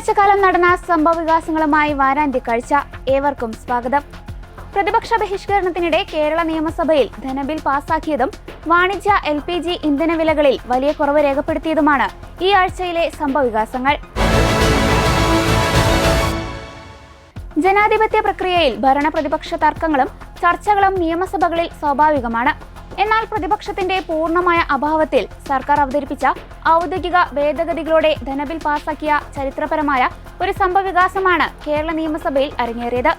ഒരാഴ്ചക്കാലം നടന്ന സംഭവവികാസങ്ങളുമായി വാരാന്ത്യ കാഴ്ച. ഏവർക്കും സ്വാഗതം. പ്രതിപക്ഷ ബഹിഷ്കരണത്തിനിടെ കേരള നിയമസഭയിൽ ധനബിൽ പാസാക്കിയതും വാണിജ്യ LPG ഇന്ധന വിലകളിൽ വലിയ കുറവ് രേഖപ്പെടുത്തിയതുമാണ് ഈ ആഴ്ചയിലെ സംഭവവികാസങ്ങൾ. ജനാധിപത്യ പ്രക്രിയയിൽ ഭരണ പ്രതിപക്ഷ തർക്കങ്ങളും ചർച്ചകളും നിയമസഭകളിൽ സ്വാഭാവികമാണ്. എന്നാൽ പ്രതിപക്ഷത്തിന്റെ പൂർണ്ണമായ അഭാവത്തിൽ സർക്കാർ അവതരിപ്പിച്ച ഔദ്യോഗിക ഭേദഗതികളോടെ ധനബിൽ പാസാക്കിയ ചരിത്രപരമായ ഒരു സംഭവവികാസമാണ് കേരള നിയമസഭയിൽ അരങ്ങേറിയത്.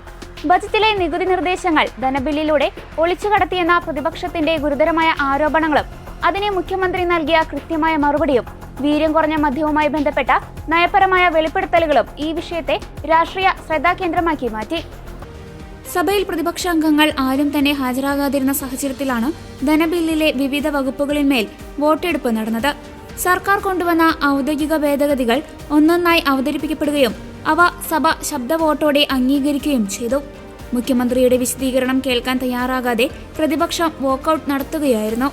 ബജറ്റിലെ നികുതി നിർദ്ദേശങ്ങൾ ധനബില്ലിലൂടെ ഒളിച്ചുകടത്തിയെന്ന പ്രതിപക്ഷത്തിന്റെ ഗുരുതരമായ ആരോപണങ്ങളും അതിനെ മുഖ്യമന്ത്രി നൽകിയ കൃത്യമായ മറുപടിയും വീര്യം കുറഞ്ഞ മദ്യവുമായി ബന്ധപ്പെട്ട നയപരമായ വെളിപ്പെടുത്തലുകളും ഈ വിഷയത്തെ രാഷ്ട്രീയ ശ്രദ്ധാകേന്ദ്രമാക്കി മാറ്റി. സഭയിൽ പ്രതിപക്ഷാംഗങ്ങൾ ആരും തന്നെ ഹാജരാകാതിരുന്ന സാഹചര്യത്തിലാണ് ധനബില്ലിലെ വിവിധ വകുപ്പുകളിന്മേൽ വോട്ടെടുപ്പ് നടന്നത്. സർക്കാർ കൊണ്ടുവന്ന ഔദ്യോഗിക ഭേദഗതികൾ ഒന്നൊന്നായി അവതരിപ്പിക്കപ്പെടുകയും അവ സഭ ശബ്ദ വോട്ടോടെ അംഗീകരിക്കുകയും ചെയ്തു. മുഖ്യമന്ത്രിയുടെ വിശദീകരണം കേൾക്കാൻ തയ്യാറാകാതെ പ്രതിപക്ഷം വാക്കൌട്ട് നടത്തുകയായിരുന്നു.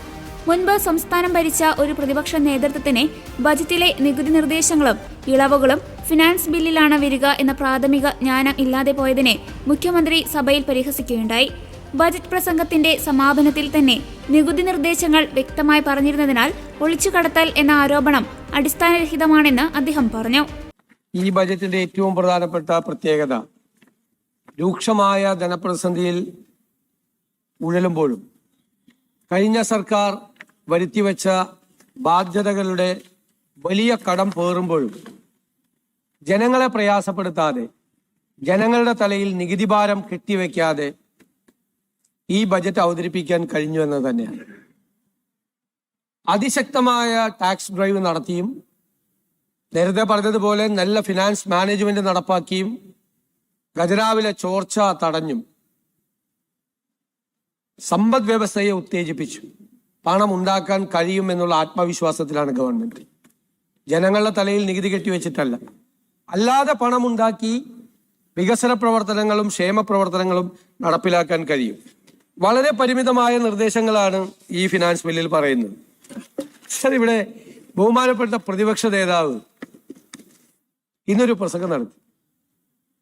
മുൻപ് സംസ്ഥാനം ഭരിച്ച ഒരു പ്രതിപക്ഷ നേതൃത്വത്തിന് ബജറ്റിലെ നികുതി നിർദ്ദേശങ്ങളും ഇളവുകളും ഫിനാൻസ് ബില്ലിലാണ് വരിക എന്ന പ്രാഥമിക ജ്ഞാനം ഇല്ലാതെ പോയതിനെ മുഖ്യമന്ത്രി സഭയിൽ പരിഹസിക്കുകയുണ്ടായി. ബജറ്റ് പ്രസംഗത്തിന്റെ സമാപനത്തിൽ തന്നെ നികുതി നിർദ്ദേശങ്ങൾ വ്യക്തമായി പറഞ്ഞിരുന്നതിനാൽ ഒളിച്ചുകടത്തൽ എന്ന ആരോപണം അടിസ്ഥാനരഹിതമാണെന്ന് അദ്ദേഹം പറഞ്ഞു. ഈ ബജറ്റിന്റെ ഏറ്റവും പ്രധാനപ്പെട്ട പ്രത്യേകത രൂക്ഷമായ ധനപ്രതിസന്ധിയിൽ ഉഴലുമ്പോഴും കഴിഞ്ഞ സർക്കാർ വരുത്തിവെച്ച ബാധ്യതകളുടെ വലിയ കടം പേറുമ്പോഴും ജനങ്ങളെ പ്രയാസപ്പെടുത്താതെ ജനങ്ങളുടെ തലയിൽ നികുതി ഭാരം കെട്ടിവെക്കാതെ ഈ ബജറ്റ് അവതരിപ്പിക്കാൻ കഴിഞ്ഞു എന്ന് തന്നെയാണ്. അതിശക്തമായ ടാക്സ് ഡ്രൈവ് നടത്തിയും നേരത്തെ പറഞ്ഞതുപോലെ നല്ല ഫിനാൻസ് മാനേജ്മെന്റ് നടപ്പാക്കിയും ഖജനാവിലെ ചോർച്ച തടഞ്ഞും സമ്പദ് വ്യവസ്ഥയെ ഉത്തേജിപ്പിച്ചു. പണം ഉണ്ടാക്കാൻ കഴിയും എന്നുള്ള ആത്മവിശ്വാസത്തിലാണ് ഗവൺമെന്റ്. ജനങ്ങളുടെ തലയിൽ നികുതി കെട്ടിവെച്ചിട്ടല്ല, അല്ലാതെ പണം ഉണ്ടാക്കി വികസന പ്രവർത്തനങ്ങളും ക്ഷേമ പ്രവർത്തനങ്ങളും നടപ്പിലാക്കാൻ കഴിയും. വളരെ പരിമിതമായ നിർദ്ദേശങ്ങളാണ് ഈ ഫിനാൻസ് ബില്ലിൽ പറയുന്നത്. ഇവിടെ ബഹുമാനപ്പെട്ട പ്രതിപക്ഷ നേതാവ് ഇന്നൊരു പ്രസംഗം നടത്തി.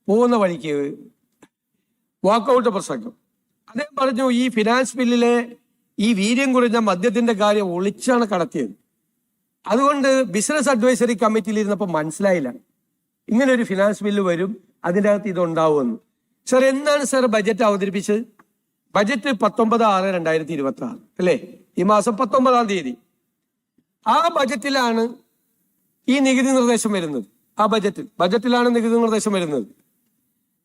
പോകുന്ന വഴിക്ക് വാക്കൌട്ട് പ്രസംഗം. അദ്ദേഹം പറഞ്ഞു, ഈ ഫിനാൻസ് ബില്ലിലെ ഈ വീര്യം കുറഞ്ഞ മദ്യത്തിന്റെ കാര്യം ഒളിച്ചാണ് കടത്തിയത്. അതുകൊണ്ട് ബിസിനസ് അഡ്വൈസറി കമ്മിറ്റിയിൽ ഇരുന്നപ്പോൾ മനസ്സിലായില്ല ഇങ്ങനെ ഒരു ഫിനാൻസ് ബില്ല് വരും, അതിൻ്റെ അകത്ത് ഇതുണ്ടാവുമെന്ന്. സർ, എന്താണ് സർ ബജറ്റ് അവതരിപ്പിച്ചത്? ബജറ്റ് 19/6/2026 അല്ലേ? ഈ മാസം 19-ാം തീയതി. ആ ബജറ്റിലാണ് ഈ നികുതി നിർദ്ദേശം വരുന്നത്. ആ ബജറ്റിലാണ് നികുതി നിർദ്ദേശം വരുന്നത്.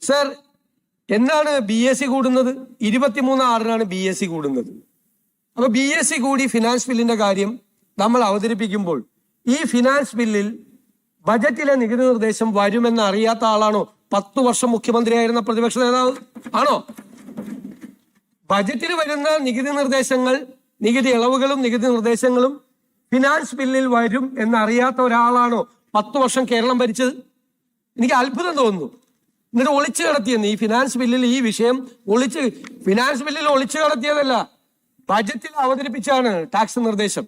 സർ, എന്നാണ് BSE കൂടുന്നത്? 23/6-നാണ് BSE കൂടുന്നത്. അപ്പൊ BSE കൂടി ഫിനാൻസ് ബില്ലിന്റെ കാര്യം നമ്മൾ അവതരിപ്പിക്കുമ്പോൾ ഈ ഫിനാൻസ് ബില്ലിൽ ബജറ്റിലെ നികുതി നിർദ്ദേശം വരുമെന്ന് അറിയാത്ത ആളാണോ 10 വർഷം മുഖ്യമന്ത്രിയായിരുന്ന പ്രതിപക്ഷ നേതാവ്? ആണോ? ബജറ്റിൽ വരുന്ന നികുതി നിർദ്ദേശങ്ങൾ, നികുതി ഇളവുകളും നികുതി നിർദ്ദേശങ്ങളും ഫിനാൻസ് ബില്ലിൽ വരും എന്നറിയാത്ത ഒരാളാണോ 10 വർഷം കേരളം ഭരിച്ചത്? എനിക്ക് അത്ഭുതം തോന്നുന്നു. എന്നിട്ട് ഒളിച്ചു കടത്തിയെന്ന് ഈ ഫിനാൻസ് ബില്ലിൽ ഈ വിഷയം ഫിനാൻസ് ബില്ലിൽ ഒളിച്ചു കടത്തിയതല്ല, ബജറ്റിൽ അവതരിപ്പിച്ചാണ് ടാക്സ് നിർദ്ദേശം.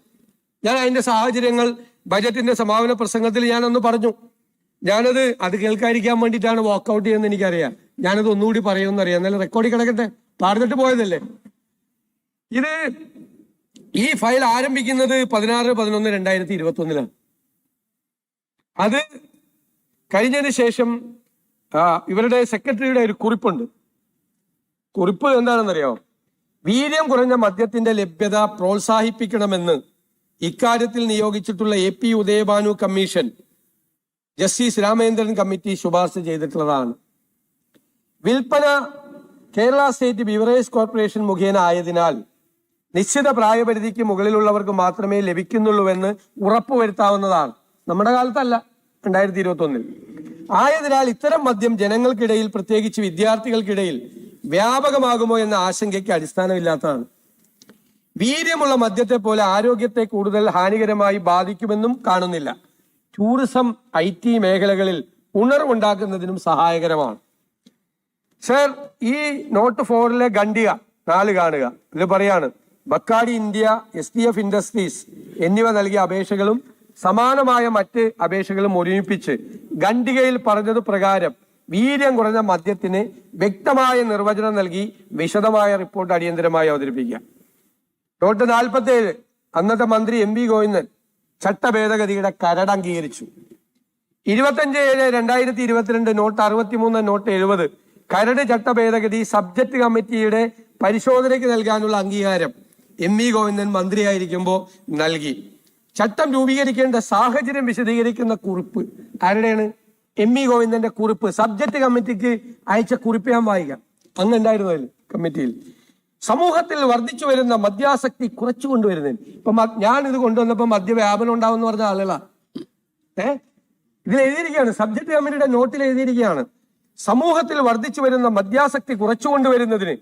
ഞാൻ അതിന്റെ സാഹചര്യങ്ങൾ ബജറ്റിന്റെ സമാപന പ്രസംഗത്തിൽ ഞാനൊന്ന് പറഞ്ഞു. അത് കേൾക്കാതിരിക്കാൻ വേണ്ടിയിട്ടാണ് വാക്കൗട്ട് ചെയ്യുന്നത് എനിക്കറിയാം. ഞാനത് ഒന്നുകൂടി പറയുമെന്നറിയാം. എന്നാലും റെക്കോർഡിൽ കിടക്കട്ടെ, പറഞ്ഞിട്ട് പോയതല്ലേ. ഈ ഫയൽ ആരംഭിക്കുന്നത് 16/11/2021 അത് കഴിഞ്ഞതിന് ശേഷം ഇവരുടെ സെക്രട്ടറിയുടെ ഒരു കുറിപ്പുണ്ട്. കുറിപ്പ് എന്താണെന്നറിയാമോ? വീര്യം കുറഞ്ഞ മദ്യത്തിന്റെ ലഭ്യത പ്രോത്സാഹിപ്പിക്കണമെന്ന് ഇക്കാര്യത്തിൽ നിയോഗിച്ചിട്ടുള്ള AP Udayabhanu commission justice Ramendran committee ശുപാർശ ചെയ്തിട്ടുള്ളതാണ്. വിൽപ്പന കേരള സ്റ്റേറ്റ് ബിവറേജ് കോർപ്പറേഷൻ മുഖേന ആയതിനാൽ നിശ്ചിത പ്രായപരിധിക്ക് മുകളിലുള്ളവർക്ക് മാത്രമേ ലഭിക്കുന്നുള്ളൂവെന്ന് ഉറപ്പുവരുത്താവുന്നതാണ്. നമ്മുടെ കാലത്തല്ല, 2021 ആയതിനാൽ ഇത്തരം മദ്യം ജനങ്ങൾക്കിടയിൽ, പ്രത്യേകിച്ച് വിദ്യാർത്ഥികൾക്കിടയിൽ വ്യാപകമാകുമോ എന്ന ആശങ്കയ്ക്ക് അടിസ്ഥാനമില്ലാത്തതാണ്. വീര്യമുള്ള മദ്യത്തെ പോലെ ആരോഗ്യത്തെ കൂടുതൽ ഹാനികരമായി ബാധിക്കുമെന്നും കാണുന്നില്ല. ടൂറിസം, IT മേഖലകളിൽ ഉണർവുണ്ടാക്കുന്നതിനും സഹായകരമാണ്. സർ, ഈ നോട്ട് 4-ലെ ഖണ്ഡിക 4 കാണുക. ഇത് പറയാണ്, ബക്കാടി ഇന്ത്യ, SDF ഇൻഡസ്ട്രീസ് എന്നിവ നൽകിയ അപേക്ഷകളും സമാനമായ മറ്റ് അപേക്ഷകളും ഒരുമിപ്പിച്ച് ഖണ്ഡികയിൽ പറഞ്ഞത് പ്രകാരം വീര്യം കുറഞ്ഞ മദ്യത്തിന് വ്യക്തമായ നിർവചനം നൽകി വിശദമായ റിപ്പോർട്ട് അടിയന്തരമായി അവതരിപ്പിക്കുക. നോട്ട് 47 അന്നത്തെ മന്ത്രി എം വി ഗോവിന്ദൻ ചട്ട ഭേദഗതിയുടെ കരട് അംഗീകരിച്ചു. 25/7/2022 നോട്ട് 63 നോട്ട് 70 കരട് ചട്ട ഭേദഗതി സബ്ജക്ട് കമ്മിറ്റിയുടെ പരിശോധനയ്ക്ക് നൽകാനുള്ള അംഗീകാരം എം വി ഗോവിന്ദൻ മന്ത്രിയായിരിക്കുമ്പോൾ നൽകി. ചട്ടം രൂപീകരിക്കേണ്ട സാഹചര്യം വിശദീകരിക്കുന്ന കുറിപ്പ് ആരുടെയാണ്? എം വി ഗോവിന്ദന്റെ കുറിപ്പ്. സബ്ജക്ട് കമ്മിറ്റിക്ക് അയച്ച കുറിപ്പ് ഞാൻ വായിക്കാം. അന്ന് ഉണ്ടായിരുന്നു അതിൽ കമ്മിറ്റിയിൽ. സമൂഹത്തിൽ വർദ്ധിച്ചു വരുന്ന മദ്യാസക്തി കുറച്ചു കൊണ്ടുവരുന്നതിന് ഇപ്പൊ ഞാൻ ഇത് കൊണ്ടുവന്നപ്പോ മദ്യവ്യാപനം ഉണ്ടാവുമെന്ന് പറഞ്ഞ ആളുകളാ. ഇതിൽ എഴുതിയിരിക്കുകയാണ്, സബ്ജക്ട് കമ്മിറ്റിയുടെ നോട്ടിൽ എഴുതിയിരിക്കുകയാണ്, സമൂഹത്തിൽ വർദ്ധിച്ചു വരുന്ന മദ്യാസക്തി കുറച്ചു കൊണ്ടുവരുന്നതിന്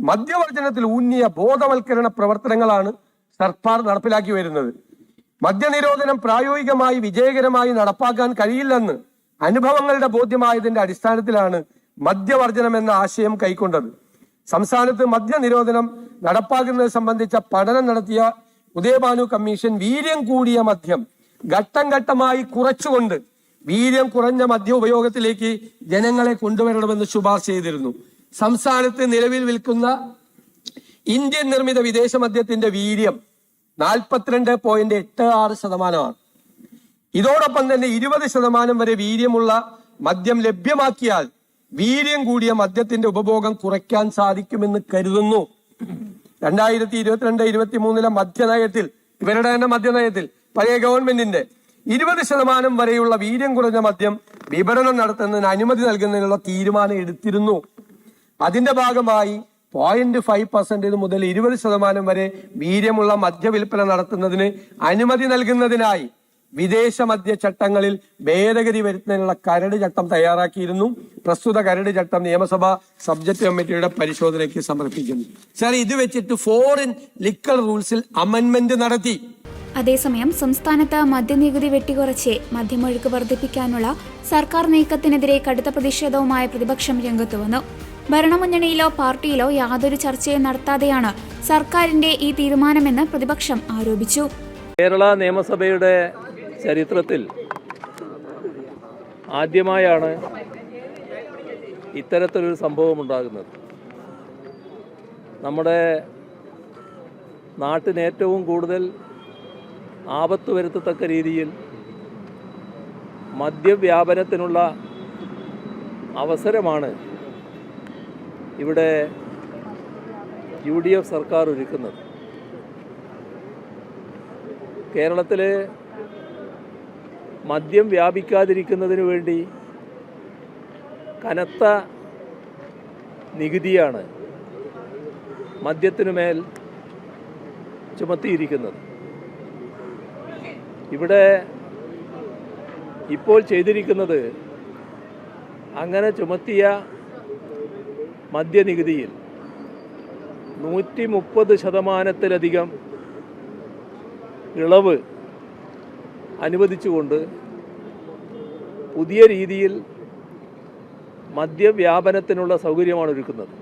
മദ്യവർജനത്തിൽ ഊന്നിയ ബോധവൽക്കരണ പ്രവർത്തനങ്ങളാണ് സർക്കാർ നടപ്പിലാക്കി വരുന്നത്. മദ്യനിരോധനം പ്രായോഗികമായി വിജയകരമായി നടപ്പാക്കാൻ കഴിയില്ലെന്ന് അനുഭവങ്ങളുടെ ബോധ്യമായതിന്റെ അടിസ്ഥാനത്തിലാണ് മദ്യവർജനം എന്ന ആശയം കൈക്കൊണ്ടത്. സംസ്ഥാനത്ത് മദ്യനിരോധനം നടപ്പാക്കുന്നത് സംബന്ധിച്ച പഠനം നടത്തിയ ഉദയഭാനു കമ്മീഷൻ വീര്യം കൂടിയ മദ്യം ഘട്ടം ഘട്ടമായി കുറച്ചുകൊണ്ട് വീര്യം കുറഞ്ഞ മദ്യ ഉപയോഗത്തിലേക്ക് ജനങ്ങളെ കൊണ്ടുവരണമെന്ന് ശുപാർശ ചെയ്തിരുന്നു. സംസ്ഥാനത്ത് നിലവിൽ വിൽക്കുന്ന ഇന്ത്യൻ നിർമ്മിത വിദേശ മദ്യത്തിന്റെ വീര്യം 42.86%. ഇതോടൊപ്പം തന്നെ 20% വരെ വീര്യമുള്ള മദ്യം ലഭ്യമാക്കിയാൽ വീര്യം കൂടിയ മദ്യത്തിന്റെ ഉപഭോഗം കുറയ്ക്കാൻ സാധിക്കുമെന്ന് കരുതുന്നു. 2022-23 മദ്യനയത്തിൽ, ഇവരുടെ തന്നെ മദ്യനയത്തിൽ, പഴയ ഗവൺമെന്റിന്റെ 20% വരെയുള്ള വീര്യം കുറഞ്ഞ മദ്യം വിപണനം നടത്തുന്നതിന് അനുമതി നൽകുന്നതിനുള്ള തീരുമാനം എടുത്തിരുന്നു. അതിന്റെ ഭാഗമായി 0.5% മുതൽ 20% വരെ വീര്യമുള്ള മദ്യവിൽപ്പന നടത്തുന്നതിന് അനുമതി നൽകുന്നതിനായി വിദേശ മദ്യ ചട്ടങ്ങളിൽ ഭേദഗതി വരുത്തുന്നതിനുള്ള കരട് ചട്ടം തയ്യാറാക്കിയിരുന്നു. പ്രസ്തുത കരട് ചട്ടം നിയമസഭാ സബ്ജക്ട് കമ്മിറ്റിയുടെ പരിശോധനയ്ക്ക് സമർപ്പിക്കുന്നു. സാർ, ഇത് വെച്ചിട്ട് ഫോറിൻ ലിക്കർ റൂൾസിൽ അമെന്റ്മെന്റ് നടത്തി. അതേസമയം സംസ്ഥാനത്ത് മദ്യനികുതി വെട്ടിക്കുറച്ച് മദ്യമൊഴുക്ക് വർദ്ധിപ്പിക്കാനുള്ള സർക്കാർ നീക്കത്തിനെതിരെ കടുത്ത പ്രതിഷേധവുമായ പ്രതിപക്ഷം രംഗത്ത് വന്നു. ഭരണമുന്നണിയിലോ പാർട്ടിയിലോ യാതൊരു ചർച്ചയും നടത്താതെയാണ് സർക്കാരിന്റെ ഈ തീരുമാനമെന്ന് പ്രതിപക്ഷം ആരോപിച്ചു. കേരള നിയമസഭയുടെ ചരിത്രത്തിൽ ആദ്യമായാണ് ഇത്തരത്തിലൊരു സംഭവം ഉണ്ടാകുന്നത്. നമ്മുടെ നാട്ടിന് ഏറ്റവും കൂടുതൽ ആപത്ത് വരുത്തത്തക്ക രീതിയിൽ മദ്യവ്യാപനത്തിനുള്ള അവസരമാണ് ഇവിടെ UDF സർക്കാർ ഒരുക്കുന്നത്. കേരളത്തിൽ മദ്യം വ്യാപിക്കാതിരിക്കുന്നതിന് വേണ്ടി കനത്ത നികുതിയാണ് മദ്യത്തിനുമേൽ ചുമത്തിയിരിക്കുന്നത്. ഇവിടെ ഇപ്പോൾ ചെയ്തിരിക്കുന്നത് അങ്ങനെ ചുമത്തിയ മദ്യനികുതിയിൽ 130% ഇളവ് അനുവദിച്ചുകൊണ്ട് പുതിയ രീതിയിൽ മദ്യവ്യാപനത്തിനുള്ള സൗകര്യമാണ് ഒരുക്കുന്നത്.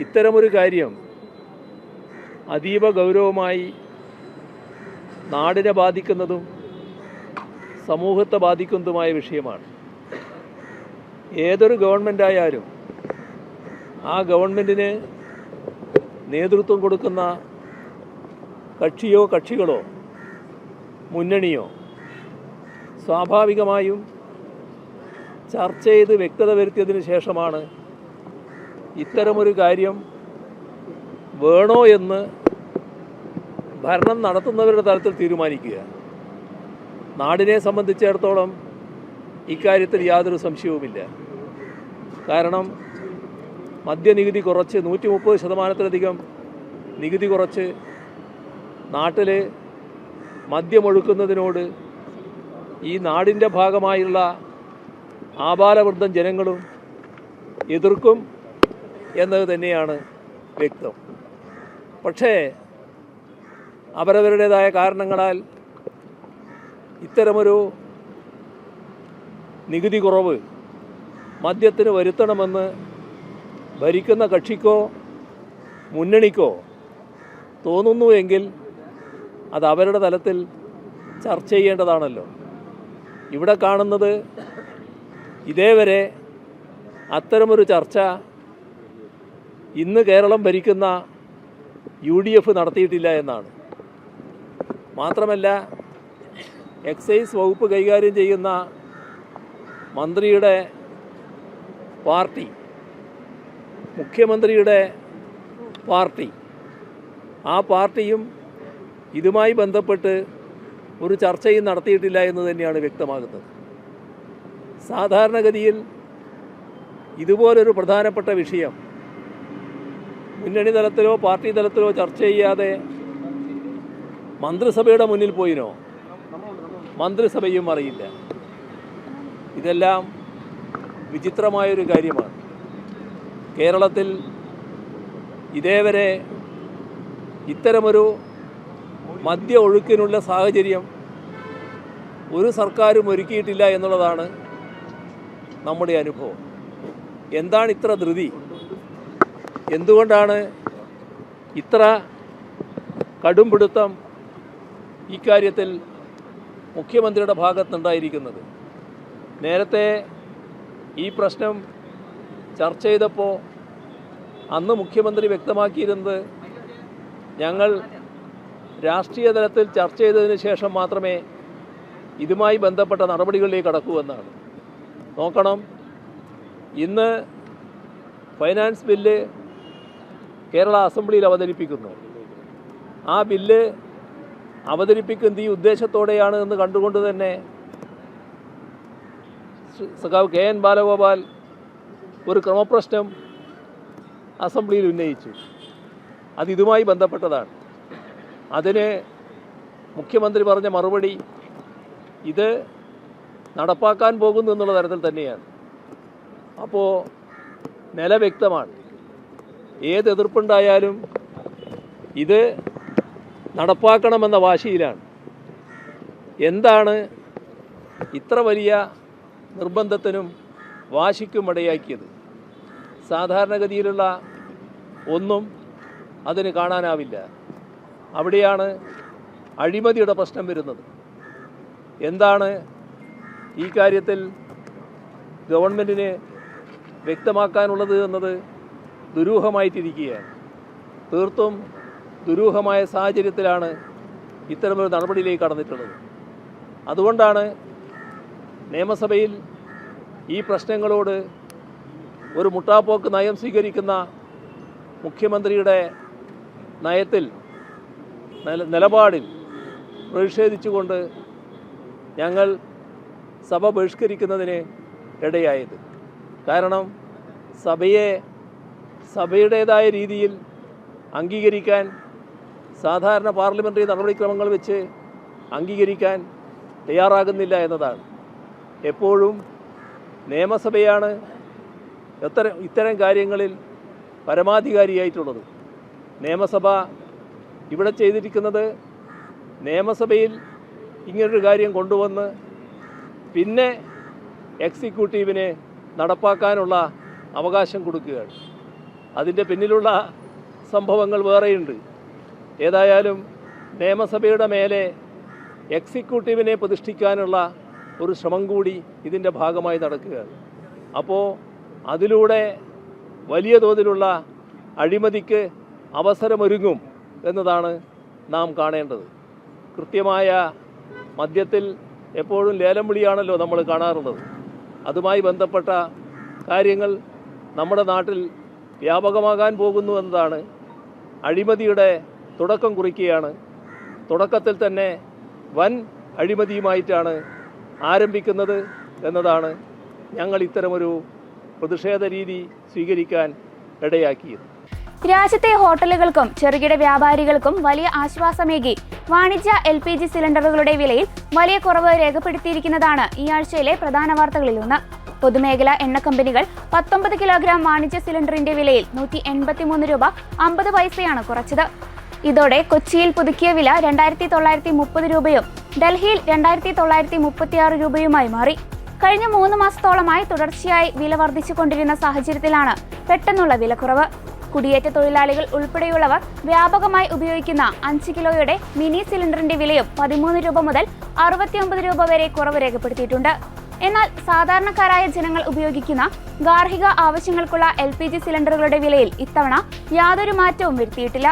ഇത്തരമൊരു കാര്യം അതീവ ഗൗരവമായി നാടിനെ ബാധിക്കുന്നതും സമൂഹത്തെ ബാധിക്കുന്നതുമായ വിഷയമാണ്. ഏതൊരു ഗവൺമെൻറ്റായാലും ആ ഗവൺമെൻറ്റിന് നേതൃത്വം കൊടുക്കുന്ന കക്ഷിയോ കക്ഷികളോ മുന്നണിയോ സ്വാഭാവികമായും ചർച്ച ചെയ്ത് വ്യക്തത വരുത്തിയതിന് ശേഷമാണ് ഇത്തരമൊരു കാര്യം വേണോ എന്ന് ഭരണം നടത്തുന്നവരുടെ തലത്തിൽ തീരുമാനിക്കുക. നാടിനെ സംബന്ധിച്ചിടത്തോളം ഇക്കാര്യത്തിൽ യാതൊരു സംശയവുമില്ല. കാരണം മദ്യനികുതി കുറച്ച് 130%-ലധികം നികുതി കുറച്ച് നാട്ടിൽ മദ്യമൊഴുക്കുന്നതിനോട് ഈ നാടിൻ്റെ ഭാഗമായുള്ള ആബാലവൃദ്ധം ജനങ്ങളും എതിർക്കും എന്നത് തന്നെയാണ് വ്യക്തം. പക്ഷേ അവരവരുടേതായ കാരണങ്ങളാൽ ഇത്തരമൊരു നികുതി കുറവ് മദ്യത്തിന് വരുത്തണമെന്ന് ഭരിക്കുന്ന കക്ഷിക്കോ മുന്നണിക്കോ തോന്നുന്നുവെങ്കിൽ അത് അവരുടെ തലത്തിൽ ചർച്ച ചെയ്യേണ്ടതാണല്ലോ. ഇവിടെ കാണുന്നത് ഇതേവരെ അത്തരമൊരു ചർച്ച ഇന്ന് കേരളം ഭരിക്കുന്ന UDF നടത്തിയിട്ടില്ല എന്നാണ്. മാത്രമല്ല, എക്സൈസ് വകുപ്പ് കൈകാര്യം ചെയ്യുന്ന മന്ത്രിയുടെ പാർട്ടി, മുഖ്യമന്ത്രിയുടെ പാർട്ടി, ആ പാർട്ടിയും ഇതുമായി ബന്ധപ്പെട്ട് ഒരു ചർച്ചയും നടത്തിയിട്ടില്ല എന്ന് തന്നെയാണ് വ്യക്തമാകുന്നത്. സാധാരണഗതിയിൽ ഇതുപോലൊരു പ്രധാനപ്പെട്ട വിഷയം മുന്നണി തലത്തിലോ പാർട്ടി തലത്തിലോ ചർച്ച ചെയ്യാതെ മന്ത്രിസഭയുടെ മുന്നിൽ പോയിനോ? മന്ത്രിസഭയും അറിയില്ല. ഇതെല്ലാം വിചിത്രമായൊരു കാര്യമാണ്. കേരളത്തിൽ ഇതേവരെ ഇത്തരമൊരു മദ്യ ഒഴുക്കിനുള്ള സാഹചര്യം ഒരു സർക്കാരും ഒരുക്കിയിട്ടില്ല എന്നുള്ളതാണ് നമ്മുടെ അനുഭവം. എന്താണ് ഇത്ര ധൃതി? എന്തുകൊണ്ടാണ് ഇത്ര കടുംപിടുത്തം ഇക്കാര്യത്തിൽ മുഖ്യമന്ത്രിയുടെ ഭാഗത്തുനിന്നുണ്ടായിരിക്കുന്നത്? നേരത്തെ ഈ പ്രശ്നം ചർച്ച ചെയ്തപ്പോൾ അന്ന് മുഖ്യമന്ത്രി വ്യക്തമാക്കിയിരുന്നത് ഞങ്ങൾ രാഷ്ട്രീയ തലത്തിൽ ചർച്ച ചെയ്തതിന് ശേഷം മാത്രമേ ഇതുമായി ബന്ധപ്പെട്ട നടപടികളിലേക്ക് കടക്കൂ എന്നാണ്. നോക്കണം, ഇന്ന് ഫൈനാൻസ് ബില്ല് കേരള അസംബ്ലിയിൽ അവതരിപ്പിക്കുന്നു. ആ ബില്ല് അവതരിപ്പിക്കുന്നത് ഈ ഉദ്ദേശത്തോടെയാണ് എന്ന് കണ്ടുകൊണ്ട് തന്നെ സഖാവ് KN ബാലഗോപാൽ ഒരു ക്രമപ്രശ്നം അസംബ്ലിയിൽ ഉന്നയിച്ചു. അത് ഇതുമായി ബന്ധപ്പെട്ടതാണ്. അതിന് മുഖ്യമന്ത്രി പറഞ്ഞ മറുപടി ഇത് നടപ്പാക്കാൻ പോകുന്നു എന്നുള്ള തരത്തിൽ തന്നെയാണ്. അപ്പോൾ നില വ്യക്തമാണ്. ഏത് എതിർപ്പുണ്ടായാലും ഇത് നടപ്പാക്കണമെന്ന വാശിയിലാണ്. എന്താണ് ഇത്ര വലിയ നിർബന്ധത്തിനും വാശിക്കും ഇടയാക്കിയത്? സാധാരണഗതിയിലുള്ള ഒന്നും അതിന് കാണാനാവില്ല. അവിടെയാണ് അഴിമതിയുടെ പ്രശ്നം വരുന്നത്. എന്താണ് ഈ കാര്യത്തിൽ ഗവൺമെൻറ്റിന് വ്യക്തമാക്കാനുള്ളത് എന്നത് ദുരൂഹമായിട്ടിരിക്കുകയാണ്. തീർത്തും ദുരൂഹമായ സാഹചര്യത്തിലാണ് ഇത്തരമൊരു നടപടിയിലേക്ക് കടന്നിട്ടുള്ളത്. അതുകൊണ്ടാണ് നിയമസഭയിൽ ഈ പ്രശ്നങ്ങളോട് ഒരു മുട്ടാപ്പോക്ക് നയം സ്വീകരിക്കുന്ന മുഖ്യമന്ത്രിയുടെ നയത്തിൽ നിലപാടിൽ പ്രതിഷേധിച്ചുകൊണ്ട് ഞങ്ങൾ സഭ ബഹിഷ്കരിക്കുന്നതിന് ഇടയായത്. കാരണം സഭയുടേതായ രീതിയിൽ അംഗീകരിക്കാൻ, സാധാരണ പാർലമെൻ്ററി നടപടിക്രമങ്ങൾ വെച്ച് അംഗീകരിക്കാൻ തയ്യാറാകുന്നില്ല എന്നതാണ്. എപ്പോഴും നിയമസഭയാണ് ഇത്തരം കാര്യങ്ങളിൽ പരമാധികാരിയായിട്ടുള്ളത്. നിയമസഭ ഇവിടെ ചെയ്തിരിക്കുന്നത് നിയമസഭയിൽ ഇങ്ങനൊരു കാര്യം കൊണ്ടുവന്ന് പിന്നെ എക്സിക്യൂട്ടീവിന് നടപ്പാക്കാനുള്ള അവകാശം കൊടുക്കുകയാണ്. അതിൻ്റെ പിന്നിലുള്ള സംഭവങ്ങൾ വേറെയുണ്ട്. ഏതായാലും നിയമസഭയുടെ മേലെ എക്സിക്യൂട്ടീവിനെ പ്രതിഷ്ഠിക്കാനുള്ള ഒരു ശ്രമം കൂടി ഇതിൻ്റെ ഭാഗമായി നടക്കുകയാണ്. അപ്പോൾ അതിലൂടെ വലിയ തോതിലുള്ള അഴിമതിക്ക് അവസരമൊരുങ്ങും എന്നതാണ് നാം കാണേണ്ടത്. കൃത്യമായ മദ്യത്തിൽ എപ്പോഴും ലേലം വിളിയാണല്ലോ നമ്മൾ കാണാറുള്ളത്. അതുമായി ബന്ധപ്പെട്ട കാര്യങ്ങൾ നമ്മുടെ നാട്ടിൽ വ്യാപകമാകാൻ പോകുന്നു എന്നതാണ്. അഴിമതിയുടെ തുടക്കം കുറിക്കുകയാണ്. തുടക്കത്തിൽ തന്നെ വൻ അഴിമതിയുമായിട്ടാണ് ആരംഭിക്കുന്നത് എന്നതാണ് ഞങ്ങൾ ഇത്തരമൊരു പ്രതിഷേധ രീതി സ്വീകരിക്കാൻ ഇടയാക്കിയത്. രാജ്യത്തെ ഹോട്ടലുകൾക്കും ചെറുകിട വ്യാപാരികൾക്കും വലിയ ആശ്വാസമേകി വാണിജ്യ LPG സിലിണ്ടറുകളുടെ വിലയിൽ വലിയ കുറവ് രേഖപ്പെടുത്തിയിരിക്കുന്നതാണ് ഈ ആഴ്ചയിലെ പ്രധാന വാർത്തകളിലൊന്ന്. പൊതുമേഖലാ എണ്ണ കമ്പനികൾ 19 കിലോഗ്രാം വാണിജ്യ സിലിണ്ടറിന്റെ വിലയിൽ 183 രൂപ 50 പൈസയാണ് കുറച്ചത്. ഇതോടെ കൊച്ചിയിൽ പുതുക്കിയ വില 2930 രൂപയും ഡൽഹിയിൽ 2936 രൂപയുമായി മാറി. കഴിഞ്ഞ 3 മാസത്തോളമായി തുടർച്ചയായി വില വർദ്ധിച്ചുകൊണ്ടിരുന്ന സാഹചര്യത്തിലാണ് പെട്ടെന്നുള്ള വിലക്കുറവ്. കുടിയേറ്റ തൊഴിലാളികൾ ഉൾപ്പെടെയുള്ളവർ വ്യാപകമായി ഉപയോഗിക്കുന്ന 5 കിലോയുടെ മിനി സിലിണ്ടറിന്റെ വിലയും 13 രൂപ മുതൽ 69 രൂപ വരെ കുറവ് രേഖപ്പെടുത്തിയിട്ടുണ്ട്. എന്നാൽ സാധാരണക്കാരായ ജനങ്ങൾ ഉപയോഗിക്കുന്ന ഗാർഹിക ആവശ്യങ്ങൾക്കുള്ള LPG സിലിണ്ടറുകളുടെ വിലയിൽ ഇത്തവണ യാതൊരു മാറ്റവും വരുത്തിയിട്ടില്ല.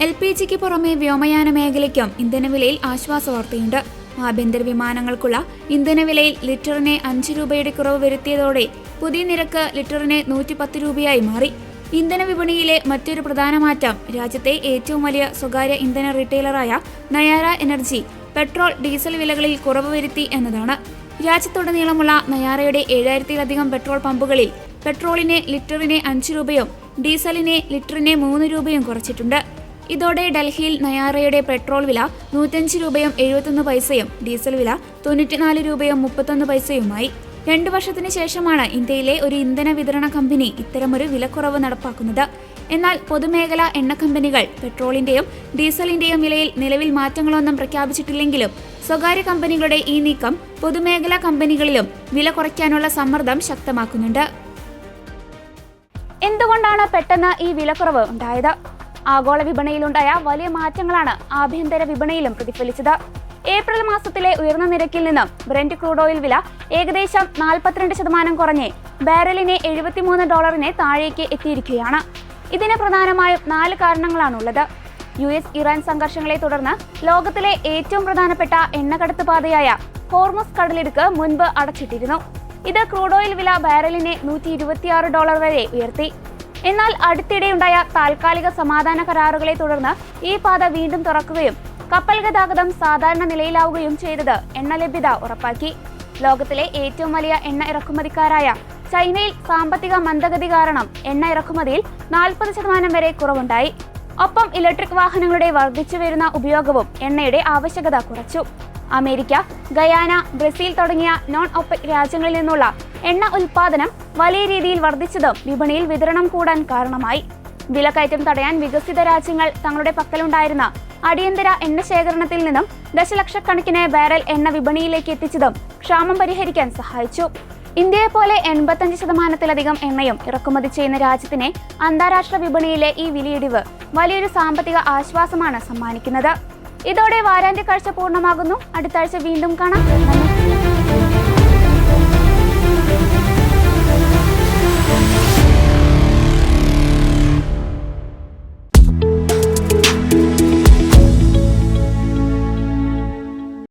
LPGക്ക് പുറമെ വ്യോമയാന മേഖലയ്ക്കും ഇന്ധനവിലയിൽ ആശ്വാസവാർത്തയുണ്ട്. ആഭ്യന്തര വിമാനങ്ങൾക്കുള്ള ഇന്ധനവിലയിൽ ലിറ്ററിന് 5 രൂപയുടെ കുറവ് വരുത്തിയതോടെ പുതിയ നിരക്ക് ലിറ്ററിന് 110 രൂപയായി മാറി. ഇന്ധന വിപണിയിലെ മറ്റൊരു പ്രധാന മാറ്റം രാജ്യത്തെ ഏറ്റവും വലിയ സ്വകാര്യ ഇന്ധന റീറ്റെയിലറായ നയാര എനർജി പെട്രോൾ, ഡീസൽ വിലകളിൽ കുറവ് വരുത്തി എന്നതാണ്. രാജ്യത്തുടനീളമുള്ള നയാരയുടെ 7000-ലധികം പെട്രോൾ പമ്പുകളിൽ പെട്രോളിന് ലിറ്ററിന് 5 രൂപയും ഡീസലിന് ലിറ്ററിന് 3 രൂപയും കുറച്ചിട്ടുണ്ട്. ഇതോടെ ഡൽഹിയിൽ നയാരയുടെ പെട്രോൾ വില 105 രൂപയും 71 പൈസയും ഡീസൽ വില 94 രൂപയും 31 പൈസയുമായി. 2 വർഷത്തിന് ശേഷമാണ് ഇന്ത്യയിലെ ഒരു ഇന്ധന വിതരണ കമ്പനി ഇത്തരമൊരു വിലക്കുറവ് നടപ്പാക്കുന്നത്. എന്നാൽ പൊതുമേഖലാ എണ്ണ കമ്പനികൾ പെട്രോളിന്റെയും ഡീസലിന്റെയും വിലയിൽ നിലവിൽ മാറ്റങ്ങളൊന്നും പ്രഖ്യാപിച്ചിട്ടില്ലെങ്കിലും സ്വകാര്യ കമ്പനികളുടെ ഈ നീക്കം പൊതുമേഖലാ കമ്പനികളിലും വില കുറയ്ക്കാനുള്ള സമ്മർദ്ദം ശക്തമാക്കുന്നുണ്ട്. എന്തുകൊണ്ടാണ് പെട്ടെന്ന് ഈ വിലക്കുറവ് ഉണ്ടായത്? ആഗോള വിപണിയിലുണ്ടായ വലിയ മാറ്റങ്ങളാണ് ആഭ്യന്തര വിപണിയിലും പ്രതിഫലിച്ചത്. ഏപ്രിൽ മാസത്തിലെ ഉയർന്ന നിരക്കിൽ നിന്നും ബ്രെന്റ് ക്രൂഡ് ഓയിൽ വില ഏകദേശം 42% കുറഞ്ഞ് ബാരലിന് $73 താഴേക്ക് എത്തിയിരിക്കുകയാണ്. ഇതിന് പ്രധാനമായും 4 കാരണങ്ങളാണുള്ളത്. US ഇറാൻ സംഘർഷങ്ങളെ തുടർന്ന് ലോകത്തിലെ ഏറ്റവും പ്രധാനപ്പെട്ട എണ്ണക്കടത്ത് പാതയായ ഹോർമുസ് കടലിടുക്ക് മുൻപ് അടച്ചിട്ടിരുന്നു. ഇത് ക്രൂഡ് ഓയിൽ വില ബാരലിന് $126 വരെ ഉയർത്തി. എന്നാൽ അടുത്തിടെയുണ്ടായ താൽക്കാലിക സമാധാന കരാറുകളെ തുടർന്ന് ഈ പാത വീണ്ടും തുറക്കുകയും കപ്പൽ ഗതാഗതം സാധാരണ നിലയിലാവുകയും ചെയ്തത് എണ്ണ ലഭ്യത ഉറപ്പാക്കി. ലോകത്തിലെ ഏറ്റവും വലിയ എണ്ണ ഇറക്കുമതിക്കാരായ ചൈനയിൽ സാമ്പത്തിക മന്ദഗതി കാരണം എണ്ണ ഇറക്കുമതിയിൽ 40% വരെ കുറവുണ്ടായി. ഒപ്പം ഇലക്ട്രിക് വാഹനങ്ങളുടെ വർദ്ധിച്ചു വരുന്ന ഉപയോഗവും എണ്ണയുടെ ആവശ്യകത കുറച്ചു. അമേരിക്ക, ഗയാന, ബ്രസീൽ തുടങ്ങിയ നോൺ ഒപെക് രാജ്യങ്ങളിൽ നിന്നുള്ള എണ്ണ ഉൽപാദനം വലിയ രീതിയിൽ വർദ്ധിച്ചതും വിപണിയിൽ വിതരണം കൂടാൻ കാരണമായി. വിലക്കയറ്റം തടയാൻ വികസിത രാജ്യങ്ങൾ തങ്ങളുടെ പക്കലുണ്ടായിരുന്ന അടിയന്തര എണ്ണ ശേഖരണത്തിൽ നിന്നും ദശലക്ഷക്കണക്കിന് ബാരൽ എണ്ണ വിപണിയിലേക്ക് എത്തിച്ചതും ക്ഷാമം പരിഹരിക്കാൻ സഹായിച്ചു. ഇന്ത്യയെ പോലെ 85%-ലധികം എണ്ണയും ഇറക്കുമതി ചെയ്യുന്ന രാജ്യത്തിന് അന്താരാഷ്ട്ര വിപണിയിലെ ഈ വിലയിടിവ് വലിയൊരു സാമ്പത്തിക ആശ്വാസമാണ് സമ്മാനിക്കുന്നത്. ഇതോടെ വാരാന്ത്യ കാഴ്ച പൂർണ്ണമാകുന്നു. അടുത്ത ആഴ്ച വീണ്ടും കാണാം.